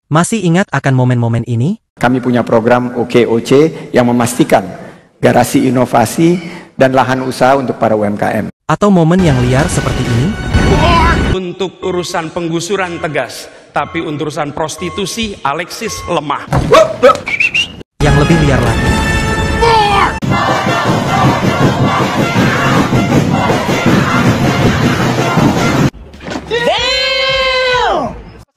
Masih ingat akan momen-momen ini? Kami punya program OKOC yang memastikan garasi inovasi dan lahan usaha untuk para UMKM. Atau momen yang liar seperti ini? Untuk urusan penggusuran tegas, tapi untuk urusan prostitusi Alexis lemah. Yang lebih liar lagi.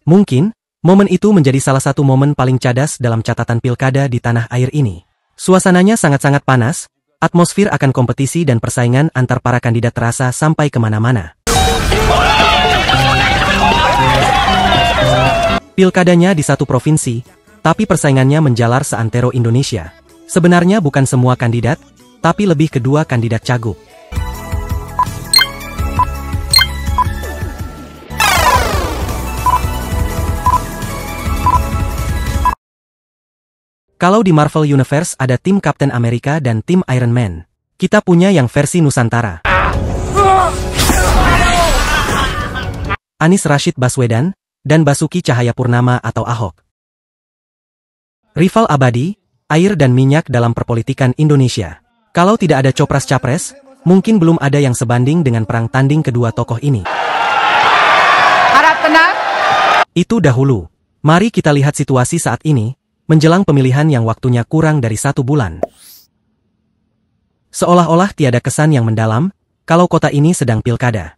Mungkin, momen itu menjadi salah satu momen paling cadas dalam catatan pilkada di tanah air ini. Suasananya sangat-sangat panas, atmosfer akan kompetisi dan persaingan antar para kandidat terasa sampai kemana-mana. Pilkadanya di satu provinsi, tapi persaingannya menjalar seantero Indonesia. Sebenarnya bukan semua kandidat, tapi lebih kedua kandidat cagup. Kalau di Marvel Universe ada tim Captain America dan tim Iron Man, kita punya yang versi Nusantara. Anies Rashid Baswedan dan Basuki Cahayapurnama atau Ahok. Rival abadi, air dan minyak dalam perpolitikan Indonesia. Kalau tidak ada copras-capres, mungkin belum ada yang sebanding dengan perang tanding kedua tokoh ini. Harap tenang. Itu dahulu. Mari kita lihat situasi saat ini, menjelang pemilihan yang waktunya kurang dari 1 bulan. Seolah-olah tiada kesan yang mendalam, kalau kota ini sedang pilkada.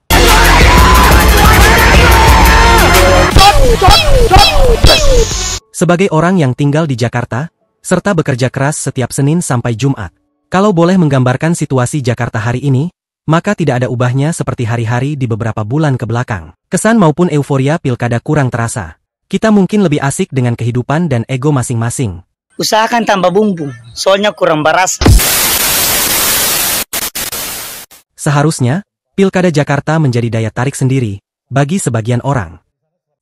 Sebagai orang yang tinggal di Jakarta, serta bekerja keras setiap Senin sampai Jumat, kalau boleh menggambarkan situasi Jakarta hari ini, maka tidak ada ubahnya seperti hari-hari di beberapa bulan ke belakang. Kesan maupun euforia pilkada kurang terasa. Kita mungkin lebih asik dengan kehidupan dan ego masing-masing. Usahakan tambah bumbu, soalnya kurang berasa. Seharusnya, pilkada Jakarta menjadi daya tarik sendiri, bagi sebagian orang.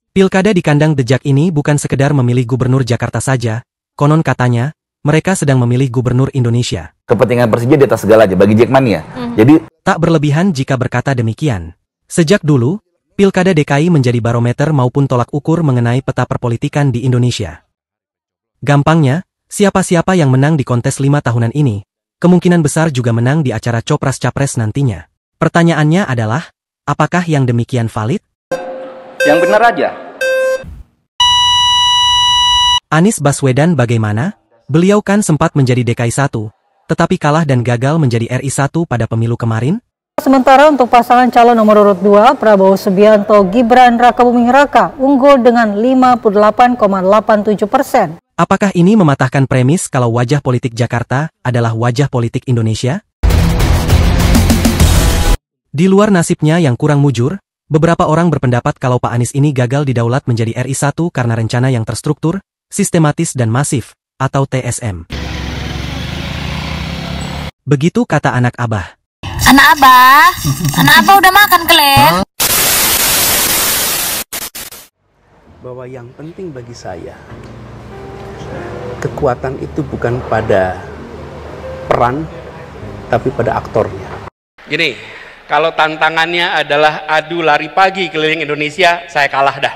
Pilkada di kandang The Jack ini bukan sekedar memilih gubernur Jakarta saja, konon katanya, mereka sedang memilih gubernur Indonesia. Kepentingan Persija di atas segala aja, bagi Jackmania. Jadi, tak berlebihan jika berkata demikian. Sejak dulu, Pilkada DKI menjadi barometer maupun tolak ukur mengenai peta perpolitikan di Indonesia. Gampangnya, siapa-siapa yang menang di kontes 5 tahunan ini, kemungkinan besar juga menang di acara Copras-Capres nantinya. Pertanyaannya adalah, apakah yang demikian valid? Yang benar aja. Anies Baswedan bagaimana? Beliau kan sempat menjadi DKI 1, tetapi kalah dan gagal menjadi RI 1 pada pemilu kemarin? Sementara untuk pasangan calon nomor urut 2, Prabowo Subianto Gibran Rakabuming Raka unggul dengan 58,87%. Apakah ini mematahkan premis kalau wajah politik Jakarta adalah wajah politik Indonesia? Di luar nasibnya yang kurang mujur, beberapa orang berpendapat kalau Pak Anies ini gagal didaulat menjadi RI 1 karena rencana yang terstruktur, sistematis dan masif, atau TSM. Begitu kata anak Abah. Anak Abah udah makan kelek? Bahwa yang penting bagi saya, kekuatan itu bukan pada peran, tapi pada aktornya. Gini, kalau tantangannya adalah adu lari pagi keliling Indonesia, saya kalah dah.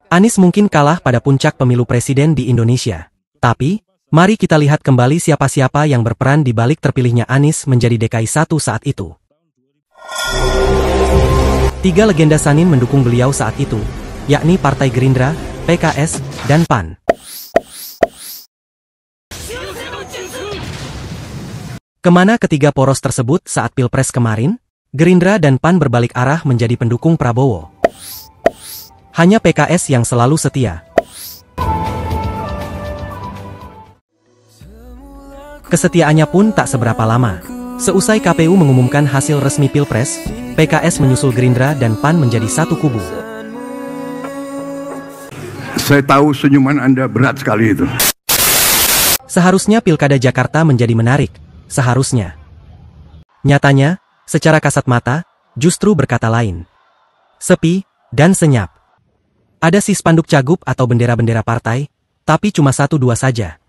Anies mungkin kalah pada puncak pemilu presiden di Indonesia. Tapi, mari kita lihat kembali siapa-siapa yang berperan di balik terpilihnya Anies menjadi DKI 1 saat itu. 3 legenda Sanin mendukung beliau saat itu, yakni Partai Gerindra, PKS, dan PAN. Kemana ketiga poros tersebut saat Pilpres kemarin? Gerindra dan PAN berbalik arah menjadi pendukung Prabowo. Hanya PKS yang selalu setia. Kesetiaannya pun tak seberapa lama. Seusai KPU mengumumkan hasil resmi Pilpres, PKS menyusul Gerindra dan PAN menjadi satu kubu. Saya tahu senyuman Anda berat sekali itu. Seharusnya Pilkada Jakarta menjadi menarik, seharusnya. Nyatanya, secara kasat mata, justru berkata lain. Sepi, dan senyap. Ada si spanduk cagup atau bendera-bendera partai, tapi cuma 1-2 saja.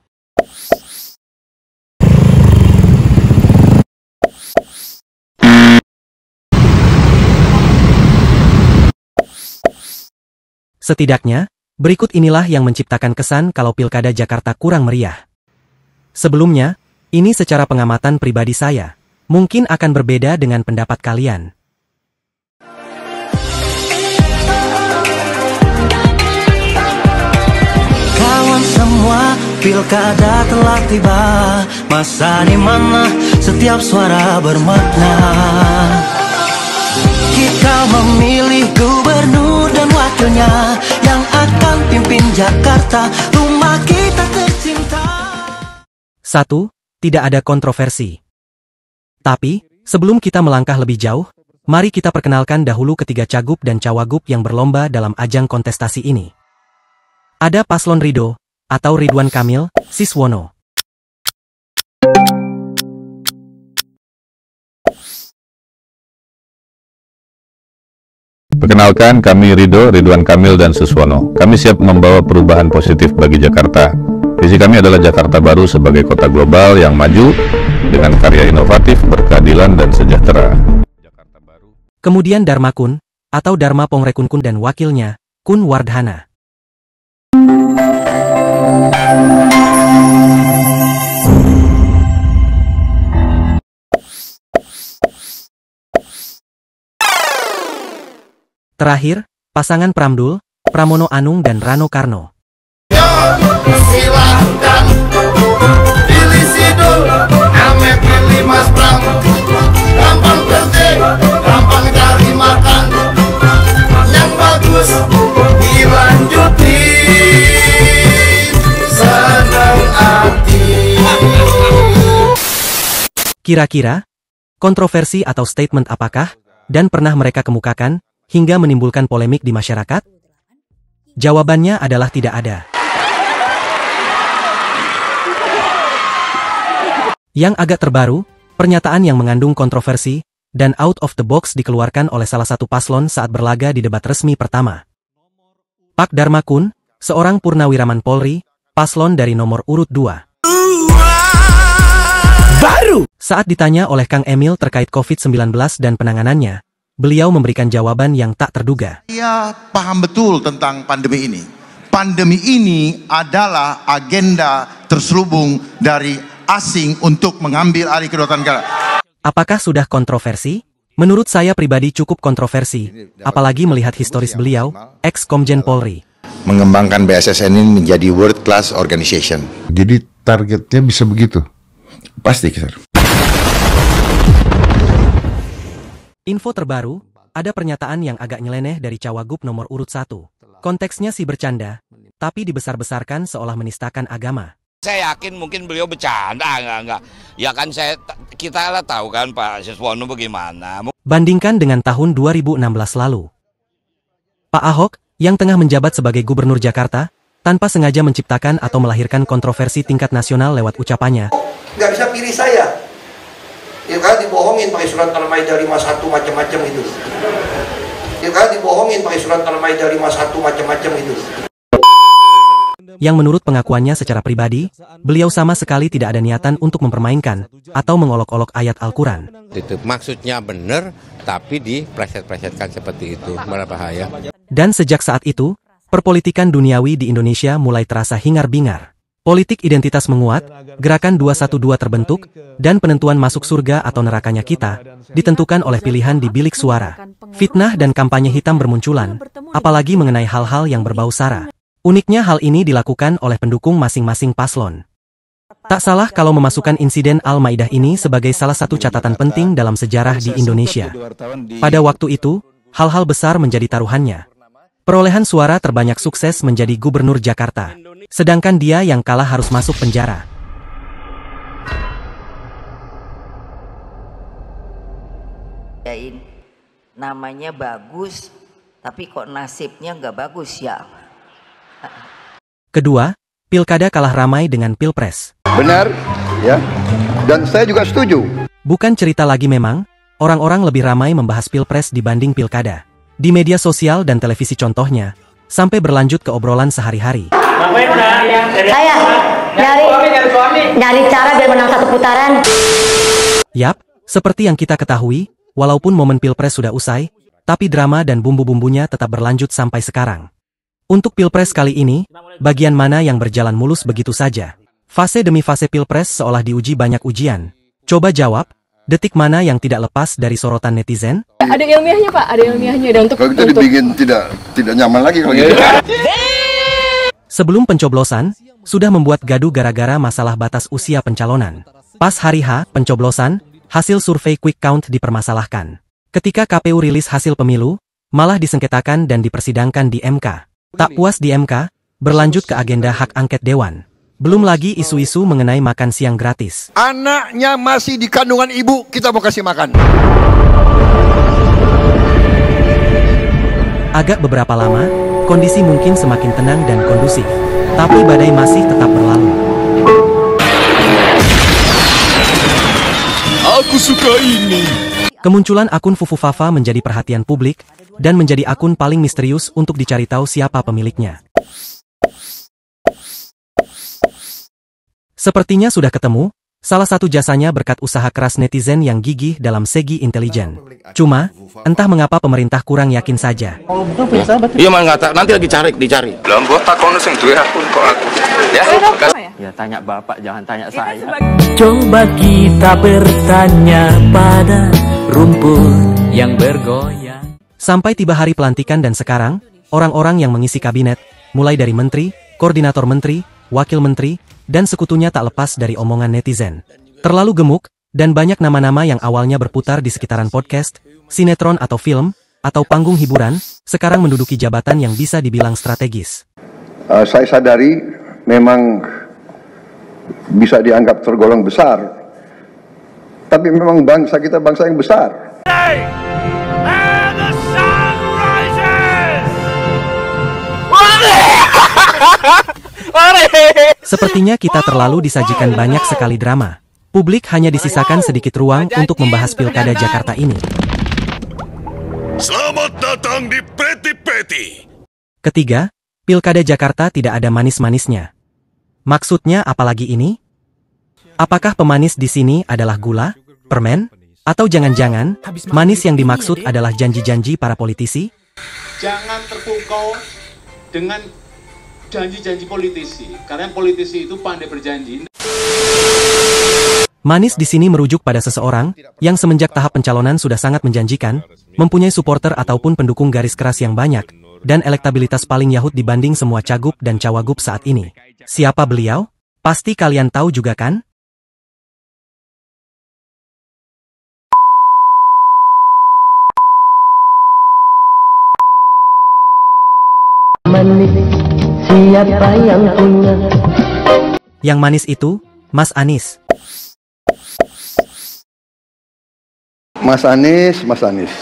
Setidaknya, Berikut inilah yang menciptakan kesan kalau Pilkada Jakarta kurang meriah. Sebelumnya, ini secara pengamatan pribadi saya. Mungkin akan berbeda dengan pendapat kalian. Kawan semua, pilkada telah tiba. Masa di mana setiap suara bermakna. Kita memilih gubernur dan wakilnya yang akan pimpin Jakarta, rumah kita tercinta. 1. Tidak ada kontroversi. Tapi, sebelum kita melangkah lebih jauh, mari kita perkenalkan dahulu ketiga cagup dan cawagup yang berlomba dalam ajang kontestasi ini. Ada Paslon Ridho, atau Ridwan Kamil, Siswono. Perkenalkan, kami Ridwan Kamil dan Siswono. Kami siap membawa perubahan positif bagi Jakarta. Visi kami adalah Jakarta baru sebagai kota global yang maju dengan karya inovatif, berkeadilan, dan sejahtera. Kemudian Dharma Kun, atau Dharma Pongrekunkun dan wakilnya, Kun Wardhana. Terakhir, pasangan Pramdul, Pramono Anung dan Rano Karno. Silahkan pilih Sidul, ame pilih Mas Pram. Gampang kerja, gampang cari makan. Yang bagus dilanjutin, senang hati. Kira-kira, kontroversi atau statement apakah, dan pernah mereka kemukakan, hingga menimbulkan polemik di masyarakat? Jawabannya adalah tidak ada. Yang agak terbaru, pernyataan yang mengandung kontroversi, dan out of the box dikeluarkan oleh salah satu paslon saat berlaga di debat resmi pertama. Pak Dharma Kun, seorang purnawiraman Polri, paslon dari nomor urut 2. Baru! Saat ditanya oleh Kang Emil terkait COVID-19 dan penanganannya, beliau memberikan jawaban yang tak terduga. Saya paham betul tentang pandemi ini. Pandemi ini adalah agenda terselubung dari asing untuk mengambil alih kedaulatan negara. Apakah sudah kontroversi? Menurut saya pribadi cukup kontroversi, apalagi melihat historis beliau, ex-Komjen Polri. Mengembangkan BSSN ini menjadi world class organization. Jadi targetnya bisa begitu? Pasti, Sir. Info terbaru, ada pernyataan yang agak nyeleneh dari cawagup nomor urut 1. Konteksnya sih bercanda, tapi dibesar-besarkan seolah menistakan agama. Saya yakin mungkin beliau bercanda, enggak. Ya kan kita lah tahu kan Pak Siswono bagaimana. Bandingkan dengan tahun 2016 lalu. Pak Ahok, yang tengah menjabat sebagai Gubernur Jakarta, tanpa sengaja menciptakan atau melahirkan kontroversi tingkat nasional lewat ucapannya. Nggak bisa pilih saya. Ya kan dibohongin pakai surat Al-Maidah 51 macam-macam itu. Ya kan dibohongin pakai surat Al-Maidah 51 macam-macam itu. Yang menurut pengakuannya secara pribadi, beliau sama sekali tidak ada niatan untuk mempermainkan atau mengolok-olok ayat Al-Quran. Itu maksudnya benar, tapi dipleset-plesetkan seperti itu, malah bahaya. Dan sejak saat itu, perpolitikan duniawi di Indonesia mulai terasa hingar-bingar. Politik identitas menguat, gerakan 212 terbentuk, dan penentuan masuk surga atau nerakanya kita, ditentukan oleh pilihan di bilik suara. Fitnah dan kampanye hitam bermunculan, apalagi mengenai hal-hal yang berbau sara. Uniknya hal ini dilakukan oleh pendukung masing-masing paslon. Tak salah kalau memasukkan insiden Al-Maidah ini sebagai salah satu catatan penting dalam sejarah di Indonesia. Pada waktu itu, hal-hal besar menjadi taruhannya. Perolehan suara terbanyak sukses menjadi Gubernur Jakarta. Sedangkan dia yang kalah harus masuk penjara. Namanya bagus, tapi kok nasibnya nggak bagus ya. Kedua, pilkada kalah ramai dengan pilpres. Benar, ya. Dan saya juga setuju. Bukan cerita lagi memang, orang-orang lebih ramai membahas pilpres dibanding pilkada. Di media sosial dan televisi contohnya, sampai berlanjut ke obrolan sehari-hari. Saya nyari cara biar menang satu putaran. Yap, seperti yang kita ketahui, walaupun momen pilpres sudah usai, tapi drama dan bumbu-bumbunya tetap berlanjut sampai sekarang. Untuk Pilpres kali ini, bagian mana yang berjalan mulus begitu saja? Fase demi fase Pilpres seolah diuji banyak ujian. Coba jawab, detik mana yang tidak lepas dari sorotan netizen? Ada ilmiahnya Pak, ada ilmiahnya. Dan Kalau kita dibikin tidak nyaman lagi kalau gitu. Sebelum pencoblosan, sudah membuat gaduh gara-gara masalah batas usia pencalonan. Pas hari H, pencoblosan, hasil survei quick count dipermasalahkan. Ketika KPU rilis hasil pemilu, malah disengketakan dan dipersidangkan di MK. Tak puas di MK, berlanjut ke agenda hak angket Dewan. Belum lagi isu-isu mengenai makan siang gratis. Anaknya masih di kandungan ibu, kita mau kasih makan. Agak beberapa lama, kondisi mungkin semakin tenang dan kondusif. Tapi badai masih tetap berlalu. Aku suka ini. Kemunculan akun Fufufafa menjadi perhatian publik, dan menjadi akun paling misterius untuk dicari tahu siapa pemiliknya. Sepertinya sudah ketemu, salah satu jasanya berkat usaha keras netizen yang gigih dalam segi intelijen. Cuma, entah mengapa pemerintah kurang yakin saja. Iya mah nggak tahu, nanti lagi dicari. Lah mbok takono sing duwe akun kok aku. Ya, ya tanya Bapak, jangan tanya saya. Coba kita bertanya pada rumput yang bergoyang. Sampai tiba hari pelantikan dan sekarang, orang-orang yang mengisi kabinet, mulai dari menteri, koordinator menteri, wakil menteri, dan sekutunya tak lepas dari omongan netizen. Terlalu gemuk, dan banyak nama-nama yang awalnya berputar di sekitaran podcast, sinetron atau film, atau panggung hiburan, sekarang menduduki jabatan yang bisa dibilang strategis. Saya sadari memang bisa dianggap tergolong besar, tapi memang bangsa kita bangsa yang besar. Sepertinya kita terlalu disajikan banyak sekali drama. Publik hanya disisakan sedikit ruang untuk membahas Pilkada Jakarta ini. Selamat datang di Peti-Peti. Ketiga, Pilkada Jakarta tidak ada manis-manisnya. Maksudnya apalagi ini? Apakah pemanis di sini adalah gula, permen, atau jangan-jangan manis yang dimaksud adalah janji-janji para politisi? Jangan terpukau dengan janji-janji politisi, karena politisi itu pandai berjanji. Manis di sini merujuk pada seseorang yang semenjak tahap pencalonan sudah sangat menjanjikan, mempunyai supporter ataupun pendukung garis keras yang banyak, dan elektabilitas paling yahut dibanding semua cagup dan cawagup saat ini. Siapa beliau? Pasti kalian tahu juga kan? Siapa yang punya? Yang manis itu, Mas Anies. Mas Anies.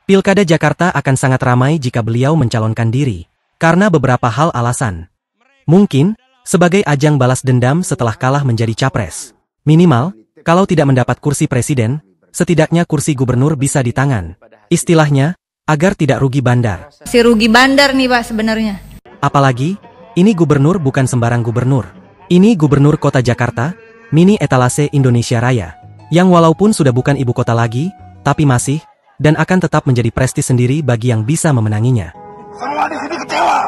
Pilkada Jakarta akan sangat ramai jika beliau mencalonkan diri, karena beberapa hal alasan. Mungkin, sebagai ajang balas dendam setelah kalah menjadi capres. Minimal, kalau tidak mendapat kursi presiden, setidaknya kursi gubernur bisa di tangan. Istilahnya, agar tidak rugi bandar. Si rugi bandar nih Pak sebenarnya. Apalagi, ini gubernur bukan sembarang gubernur. Ini gubernur kota Jakarta, mini etalase Indonesia Raya, yang walaupun sudah bukan ibu kota lagi, tapi masih, dan akan tetap menjadi prestis sendiri bagi yang bisa memenanginya. Semua di sini kecewa.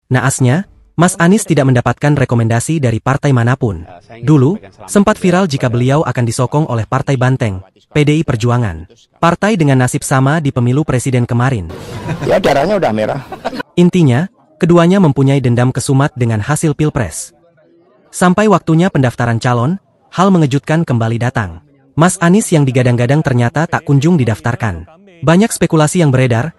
Naasnya, Mas Anies tidak mendapatkan rekomendasi dari partai manapun. Dulu, sempat viral jika beliau akan disokong oleh Partai Banteng, PDI Perjuangan. Partai dengan nasib sama di pemilu presiden kemarin. Ya darahnya udah merah. Intinya, keduanya mempunyai dendam kesumat dengan hasil Pilpres. Sampai waktunya pendaftaran calon, hal mengejutkan kembali datang. Mas Anies yang digadang-gadang ternyata tak kunjung didaftarkan. Banyak spekulasi yang beredar.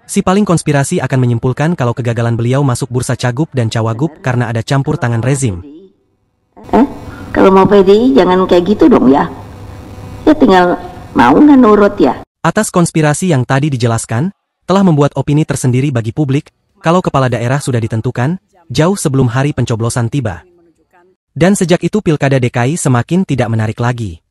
Si paling konspirasi akan menyimpulkan kalau kegagalan beliau masuk bursa cagup dan cawagup karena ada campur tangan rezim. Kalau mau PDI jangan kayak gitu dong ya. Ya tinggal mau nggak nurut ya. Atas konspirasi yang tadi dijelaskan, telah membuat opini tersendiri bagi publik kalau kepala daerah sudah ditentukan, jauh sebelum hari pencoblosan tiba. Dan sejak itu Pilkada DKI semakin tidak menarik lagi.